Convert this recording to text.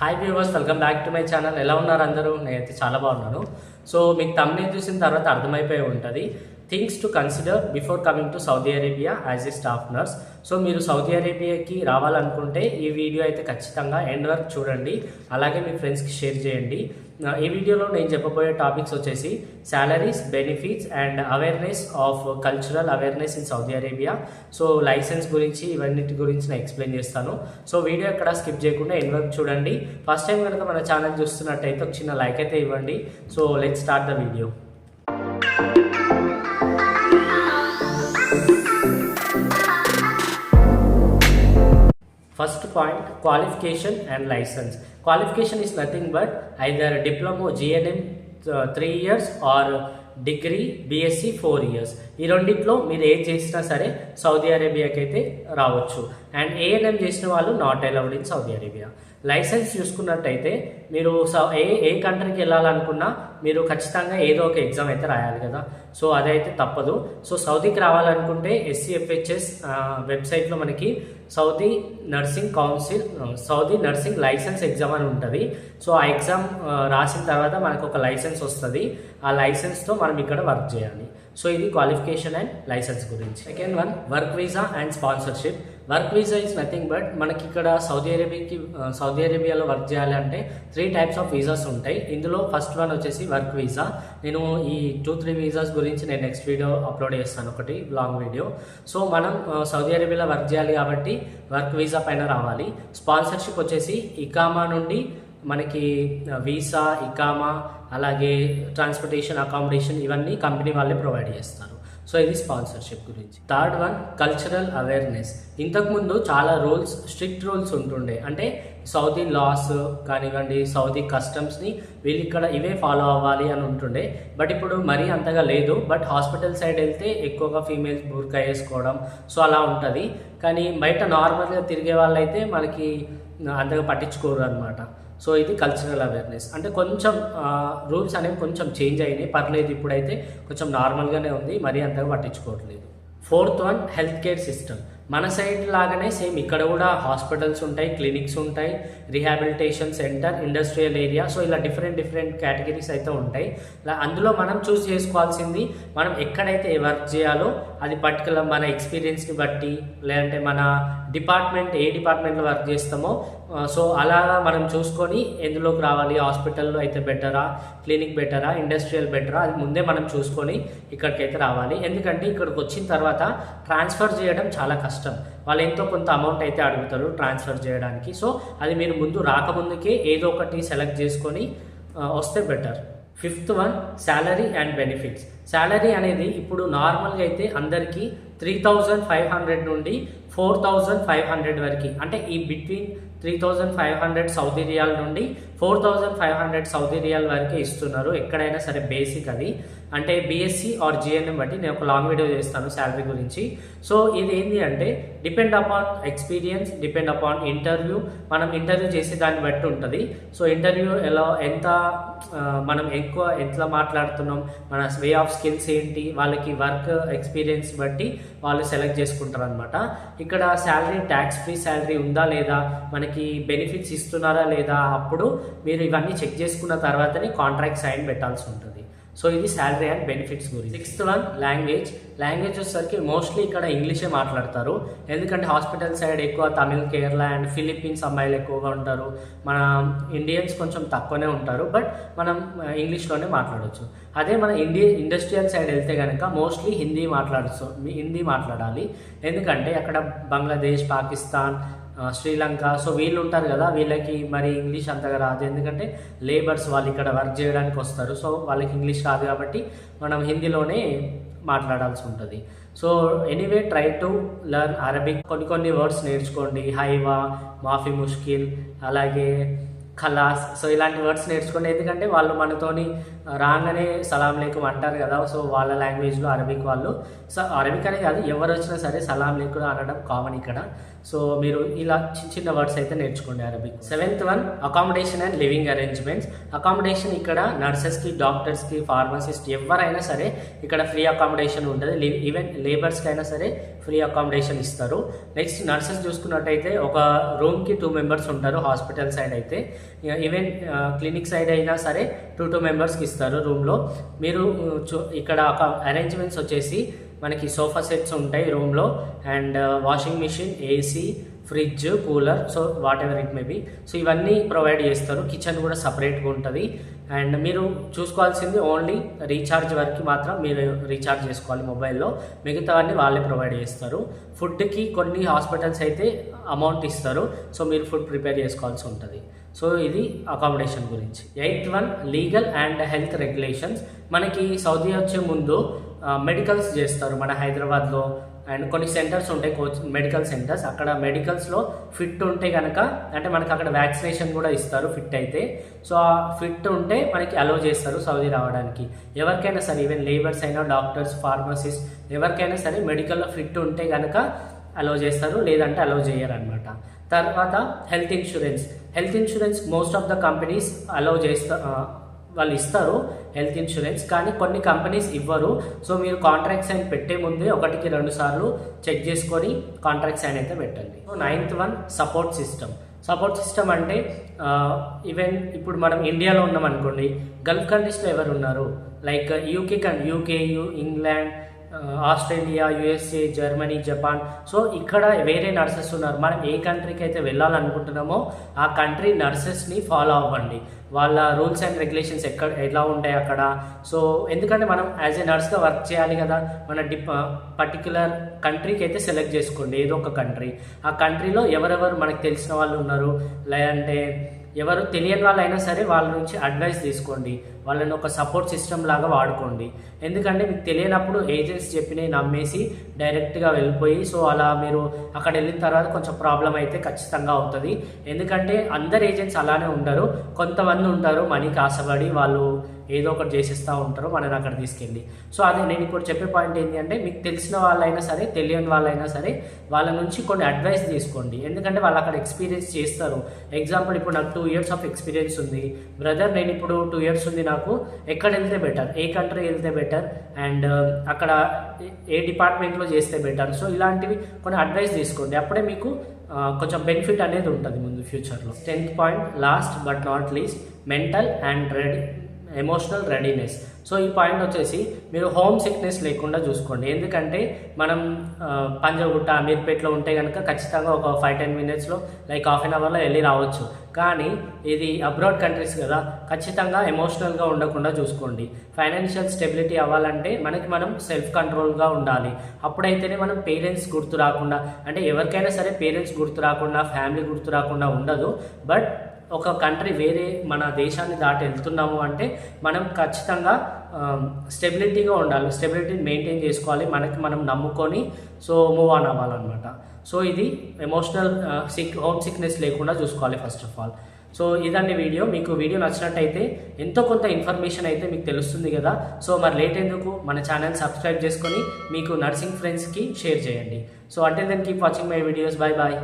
Hi viewers, welcome back to my channel. ఎలా ఉన్నారు అందరూ? నేనైతే చాలా బాగున్నాను. సో మీకు thumbnail చూసిన తర్వాత అర్థమైపోయి ఉంటుంది things to consider before coming to Saudi Arabia as a staff nurse. So మీరు సౌదీ అరేబియాకి రావాలనుకుంటే ఈ వీడియో అయితే ఖచ్చితంగా ఎండ్ వరకు చూడండి, అలాగే మీ ఫ్రెండ్స్కి షేర్ చేయండి. ఈ వీడియోలో నేను చెప్పబోయే టాపిక్స్ వచ్చేసి salaries, benefits and awareness of cultural awareness in Saudi Arabia. So licence గురించి, ఇవన్నిటి గురించి నేను ఎక్స్ప్లెయిన్ చేస్తాను. సో వీడియో ఎక్కడ స్కిప్ చేయకుండా ఎండ్ వరకు చూడండి. ఫస్ట్ టైం కనుక మన ఛానల్ చూస్తున్నట్టయితే ఒక చిన్న లైక్ అయితే ఇవ్వండి. So let's start the video. First point, qualification and license. Qualification is nothing but either diploma GNM 3 years or degree BSc 4 years. ఈ రెండిట్లో మీరు ఏం చేసినా సరే సౌదీ అరేబియాకి అయితే రావచ్చు. అండ్ ANM చేసిన వాళ్ళు not allowed in Saudi Arabia. Licence చూసుకున్నట్టయితే మీరు ఏ కంట్రీకి వెళ్ళాలనుకున్నా మీరు ఖచ్చితంగా ఏదో ఒక ఎగ్జామ్ అయితే రాయాలి కదా. సో అదైతే తప్పదు. సో సౌదీకి రావాలనుకుంటే SCFHS వెబ్సైట్లో మనకి Saudi nursing council Saudi nursing licence exam అని ఉంటుంది. సో ఆ ఎగ్జామ్ రాసిన తర్వాత మనకు ఒక లైసెన్స్ వస్తుంది. ఆ లైసెన్స్తో మనం ఇక్కడ వర్క్ చేయాలి. సో ఇది క్వాలిఫికేషన్ అండ్ లైసెన్స్ గురించి. Second one, work visa and sponsorship. Work visa is nothing but మనకి ఇక్కడ సౌదీ అరేబియాలో వర్క్ చేయాలంటే 3 types ఆఫ్ వీసాస్ ఉంటాయి. ఇందులో ఫస్ట్ వన్ వచ్చేసి వర్క్ వీసా. నేను ఈ 2-3 వీసాస్ గురించి నేను నెక్స్ట్ వీడియో అప్లోడ్ చేస్తాను, ఒకటి లాంగ్ వీడియో. సో మనం సౌదీ అరేబియాలో వర్క్ చేయాలి కాబట్టి వర్క్ వీసా పైన రావాలి. స్పాన్సర్షిప్ వచ్చేసి ఇకామా నుండి మనకి వీసా, ఇకామా, అలాగే ట్రాన్స్పోర్టేషన్, అకామిడేషన్ ఇవన్నీ కంపెనీ వాళ్ళే ప్రొవైడ్ చేస్తారు. సో ఇది స్పాన్సర్షిప్ గురించి. Third one, cultural awareness. ఇంతకుముందు చాలా స్ట్రిక్ట్ రూల్స్ ఉంటుండే. అంటే సౌదీ లాస్ కానివ్వండి, సౌదీ కస్టమ్స్ని వీళ్ళు ఇక్కడ ఇవే ఫాలో అవ్వాలి అని ఉంటుండే. బట్ ఇప్పుడు మరీ అంతగా లేదు. బట్ హాస్పిటల్ సైడ్ వెళ్తే ఎక్కువగా ఫీమేల్స్ బుర్కా వేసుకోవడం, సో అలా ఉంటుంది. కానీ బయట నార్మల్గా తిరిగే వాళ్ళైతే మనకి అంతగా పట్టించుకోరు అనమాట. సో ఇది కల్చరల్ అవేర్నెస్. అంటే కొంచెం రూల్స్ అనేవి కొంచెం చేంజ్ అయినాయి, పర్లేదు. ఇప్పుడైతే కొంచెం నార్మల్గానే ఉంది, మరీ అంతగా పట్టించుకోవట్లేదు. Fourth one, health care system. మన సైడ్ లాగానే సేమ్ ఇక్కడ కూడా హాస్పిటల్స్ ఉంటాయి, క్లినిక్స్ ఉంటాయి, rehabilitation centre, industrial area. So ఇలా డిఫరెంట్ కేటగిరీస్ అయితే ఉంటాయి. అందులో మనం చూస్ చేసుకోవాల్సింది మనం ఎక్కడైతే వర్క్ చేయాలో అది పర్టికులర్ మన ఎక్స్పీరియన్స్ని బట్టి, లేదంటే మన ఏ డిపార్ట్మెంట్లో వర్క్ చేస్తామో సో అలాగా మనం చూసుకొని ఎందులోకి రావాలి. హాస్పిటల్లో అయితే బెటరా, క్లినిక్ బెటరా, ఇండస్ట్రియల్ బెటరా, అది ముందే మనం చూసుకొని ఇక్కడికైతే రావాలి. ఎందుకంటే ఇక్కడికి వచ్చిన తర్వాత ట్రాన్స్ఫర్ చేయడం చాలా కష్టం. వాళ్ళు ఎంతో కొంత అమౌంట్ అయితే అడుగుతారు ట్రాన్స్ఫర్ చేయడానికి. సో అది మీరు ముందు రాకముందుకే ఏదో ఒకటి సెలెక్ట్ చేసుకొని వస్తే better. Fifth one, salary and benefits. Salary అనేది ఇప్పుడు నార్మల్గా అయితే అందరికీ 3,500 నుండి 4,500 వరకు, అంటే ఈ బిట్వీన్ 3,500 సౌదీ రియాల్ నుండి 4,500 సౌదీ రియాల్ వరకే ఇస్తున్నారు ఎక్కడైనా సరే. బేసిక్ అది. అంటే BSc ఆర్ GNM బట్టి నేను ఒక లాంగ్ వీడియో చేస్తాను శాలరీ గురించి. సో ఇది ఏంటి అంటే depend upon experience, depend upon interview. మనం ఇంటర్వ్యూ చేసే దాన్ని బట్టి ఉంటుంది. సో ఇంటర్వ్యూ మనం ఎట్లా మాట్లాడుతున్నాం, మన వే ఆఫ్ స్కిల్స్ ఏంటి, వాళ్ళకి వర్క్ ఎక్స్పీరియన్స్ బట్టి వాళ్ళు సెలెక్ట్ చేసుకుంటారు అనమాట. ఇక్కడ శాలరీ, ట్యాక్స్ ఫ్రీ శాలరీ ఉందా లేదా, మనకి బెనిఫిట్స్ ఇస్తున్నారా లేదా, అప్పుడు మీరు ఇవన్నీ చెక్ చేసుకున్న తర్వాతనే కాంట్రాక్ట్ సైన్ పెట్టాల్సి ఉంటుంది. సో ఇది శాలరీ అండ్ బెనిఫిట్స్ గురించి. సిక్స్త్ వన్, లాంగ్వేజ్ వచ్చేసరికి మోస్ట్లీ ఇక్కడ ఇంగ్లీషే మాట్లాడతారు. ఎందుకంటే హాస్పిటల్ సైడ్ ఎక్కువ తమిళ్, కేరళ అండ్ ఫిలిప్పీన్స్ అమ్మాయిలు ఎక్కువగా ఉంటారు. మన ఇండియన్స్ కొంచెం తక్కువనే ఉంటారు. బట్ మనం ఇంగ్లీష్లోనే మాట్లాడవచ్చు. అదే మన ఇండస్ట్రియల్ సైడ్ వెళ్తే కనుక మోస్ట్లీ హిందీ మాట్లాడాలి. ఎందుకంటే అక్కడ బంగ్లాదేశ్, పాకిస్తాన్, శ్రీలంక, సో వీళ్ళు ఉంటారు కదా, వీళ్ళకి మరి ఇంగ్లీష్ అంతగా రాదు. ఎందుకంటే లేబర్స్ వాళ్ళు ఇక్కడ వర్క్ చేయడానికి వస్తారు. సో వాళ్ళకి ఇంగ్లీష్ రాదు కాబట్టి మనం హిందీలోనే మాట్లాడాల్సి ఉంటుంది. So anyway, try to learn Arabic. కొన్ని వర్డ్స్ నేర్చుకోండి. హైవా, మాఫీ ముష్కిల్, అలాగే ఖలాస్. సో ఇలాంటి వర్డ్స్ నేర్చుకోండి. ఎందుకంటే వాళ్ళు మనతోని రాగానే సలాం లేకుం అంటారు కదా. సో వాళ్ళ లాంగ్వేజ్లో అరబిక్ వాళ్ళు, సో అరబిక్ అనే కాదు, ఎవరు వచ్చినా సరే సలాం లేకుం అనడం కామన్ ఇక్కడ. సో మీరు ఇలా చిన్న వర్డ్స్ అయితే నేర్చుకోండి Arabic. Seventh one, accommodation and living arrangements. Accommodation ఇక్కడ నర్సెస్కి, డాక్టర్స్కి, ఫార్మసిస్ట్ ఎవరైనా సరే ఇక్కడ ఫ్రీ అకామిడేషన్ ఉంటుంది. ఈవెన్ లేబర్స్కి అయినా సరే ఫ్రీ అకామిడేషన్ ఇస్తారు. నెక్స్ట్ నర్సెస్ చూసుకున్నట్టయితే ఒక రూమ్కి 2 members ఉంటారు హాస్పిటల్ సైడ్ అయితే. ఈవెన్ క్లినిక్ సైడ్ అయినా సరే 2 మెంబర్స్కి ఇస్తారు రూమ్లో. మీరు ఇక్కడ ఒక అరేంజ్మెంట్స్ వచ్చేసి మనకి సోఫా సెట్స్ ఉంటాయి రూమ్లో, and washing machine, AC, fridge, cooler, so whatever it may be. So ఇవన్నీ ప్రొవైడ్ చేస్తారు. కిచెన్ కూడా సపరేట్గా ఉంటుంది. అండ్ మీరు చూసుకోవాల్సింది ఓన్లీ రీఛార్జ్ వరకు మాత్రం మీరు రీఛార్జ్ చేసుకోవాలి మొబైల్లో, మిగతావన్నీ వాళ్ళే ప్రొవైడ్ చేస్తారు. ఫుడ్కి కొన్ని హాస్పిటల్స్ అయితే అమౌంట్ ఇస్తారు, సో మీరు ఫుడ్ ప్రిపేర్ చేసుకోవాల్సి ఉంటుంది. సో ఇది అకామిడేషన్ గురించి. 8th one legal and health regulations. మనకి సౌదీ వచ్చే ముందు మెడికల్స్ చేస్తారు మన హైదరాబాద్లో, అండ్ కొన్ని సెంటర్స్ ఉంటాయి మెడికల్ సెంటర్స్. అక్కడ మెడికల్స్లో ఫిట్ ఉంటే కనుక, అంటే మనకి అక్కడ వ్యాక్సినేషన్ కూడా ఇస్తారు ఫిట్ అయితే. సో ఆ ఫిట్ ఉంటే మనకి అలౌ చేస్తారు సౌదీ రావడానికి. ఎవరికైనా సరే, ఈవెన్ లేబర్స్ అయినా, డాక్టర్స్, ఫార్మసిస్ట్, ఎవరికైనా సరే మెడికల్లో ఫిట్ ఉంటే కనుక అలౌ చేస్తారు, లేదంటే అలౌ చేయరు అనమాట. తర్వాత health insurance. Health insurance most of the companies allow వాళ్ళు ఇస్తారు హెల్త్ ఇన్సూరెన్స్, కానీ కొన్ని కంపెనీస్ ఇవ్వరు. సో మీరు కాంట్రాక్ట్ సైన్ పెట్టే ముందే 1కి 2 సార్లు చెక్ చేసుకొని కాంట్రాక్ట్ సైన్ అయితే పెట్టండి. So 9th one support system. Support system అంటే ఈవెన్ ఇప్పుడు మనం ఇండియాలో ఉన్నాం అనుకోండి, గల్ఫ్ కంట్రీస్లో ఎవరు ఉన్నారు, like UK, England, Australia, USA, Germany, Japan. So ఇక్కడ వేరే నర్సెస్ ఉన్నారు. మనం ఏ కంట్రీకి అయితే వెళ్ళాలనుకుంటున్నామో ఆ కంట్రీ నర్సెస్ని ఫాలో అవ్వండి. వాళ్ళ రూల్స్ అండ్ రెగ్యులేషన్స్ ఎలా ఉంటాయి అక్కడ. సో ఎందుకంటే మనం యాజ్ ఏ నర్స్గా వర్క్ చేయాలి కదా, మన పర్టిక్యులర్ కంట్రీకి అయితే సెలెక్ట్ చేసుకోండి ఏదో ఒక కంట్రీ. ఆ కంట్రీలో ఎవరెవరు మనకు తెలిసిన వాళ్ళు ఉన్నారు, లేదంటే ఎవరు తెలియని వాళ్ళైనా సరే వాళ్ళ నుంచి అడ్వైస్ తీసుకోండి, వాళ్ళని ఒక సపోర్ట్ సిస్టమ్ లాగా వాడుకోండి. ఎందుకంటే మీకు తెలియనప్పుడు ఏజెంట్స్ చెప్పినవి నమ్మేసి డైరెక్ట్గా వెళ్ళిపోయి, సో అలా మీరు అక్కడ వెళ్ళిన తర్వాత కొంచెం ప్రాబ్లం అయితే ఖచ్చితంగా అవుతుంది. ఎందుకంటే అందరు ఏజెంట్స్ అలానే ఉండరు, కొంతమంది ఉంటారు మనీకి ఆశపడి వాళ్ళు ఏదో ఒకటి చేసేస్తూ ఉంటారు మనని అక్కడ తీసుకెళ్ళి. సో అదే నేను ఇప్పుడు చెప్పే పాయింట్ ఏంటి అంటే, మీకు తెలిసిన వాళ్ళైనా సరే, తెలియని వాళ్ళైనా సరే వాళ్ళ నుంచి కొన్ని అడ్వైస్ తీసుకోండి. ఎందుకంటే వాళ్ళు అక్కడ ఎక్స్పీరియన్స్ చేస్తారు. ఎగ్జాంపుల్ ఇప్పుడు నాకు 2 years ఆఫ్ ఎక్స్పీరియన్స్ ఉంది బ్రదర్, నేను ఇప్పుడు 2 years ఉంది నాకు, ఎక్కడ వెళ్తే బెటర్, ఏ కంట్రీ వెళ్తే బెటర్, అండ్ అక్కడ ఏ డిపార్ట్మెంట్లో చేస్తే బెటర్. సో ఇలాంటివి కొన్ని అడ్వైస్ తీసుకోండి, అప్పుడే మీకు కొంచెం బెనిఫిట్ అనేది ఉంటుంది ముందు ఫ్యూచర్లో. 10th point, last but not least, mental and emotional readiness. So ఈ పాయింట్ వచ్చేసి మీరు హోమ్ సిక్నెస్ లేకుండా చూసుకోండి. ఎందుకంటే మనం పంజగుట్ట, అమీర్పేట్లో ఉంటే కనుక ఖచ్చితంగా ఒక 5-10 minutesలో లైక్ ½ an hourలో వెళ్ళి రావచ్చు. కానీ ఇది అబ్రాడ్ కంట్రీస్ కదా, ఖచ్చితంగా ఎమోషనల్గా ఉండకుండా చూసుకోండి. ఫైనాన్షియల్ స్టెబిలిటీ అవ్వాలంటే మనం సెల్ఫ్ కంట్రోల్గా ఉండాలి. అప్పుడైతేనే మనం పేరెంట్స్ గుర్తు రాకుండా, అంటే ఎవరికైనా సరే పేరెంట్స్ గుర్తు రాకుండా, ఫ్యామిలీ గుర్తు రాకుండా ఉండదు. బట్ ఒక కంట్రీ వేరే మన దేశాన్ని దాటి వెళ్తున్నాము అంటే మనం ఖచ్చితంగా స్టెబిలిటీగా ఉండాలి, స్టెబిలిటీని మెయింటైన్ చేసుకోవాలి, మనం నమ్ముకొని సో మూవ్ ఆన్ అవ్వాలన్నమాట. సో ఇది ఎమోషనల్ హోమ్ సిక్నెస్ లేకుండా చూసుకోవాలి ఫస్ట్ ఆఫ్ ఆల్. సో ఇదండి వీడియో. మీకు వీడియో నచ్చినట్టయితే ఎంతో కొంత ఇన్ఫర్మేషన్ అయితే మీకు తెలుస్తుంది కదా. సో మరి లేట్ ఎందుకు, మన ఛానల్ సబ్స్క్రైబ్ చేసుకొని మీకు నర్సింగ్ ఫ్రెండ్స్కి షేర్ చేయండి. So until then keep watching my videos. Bye bye.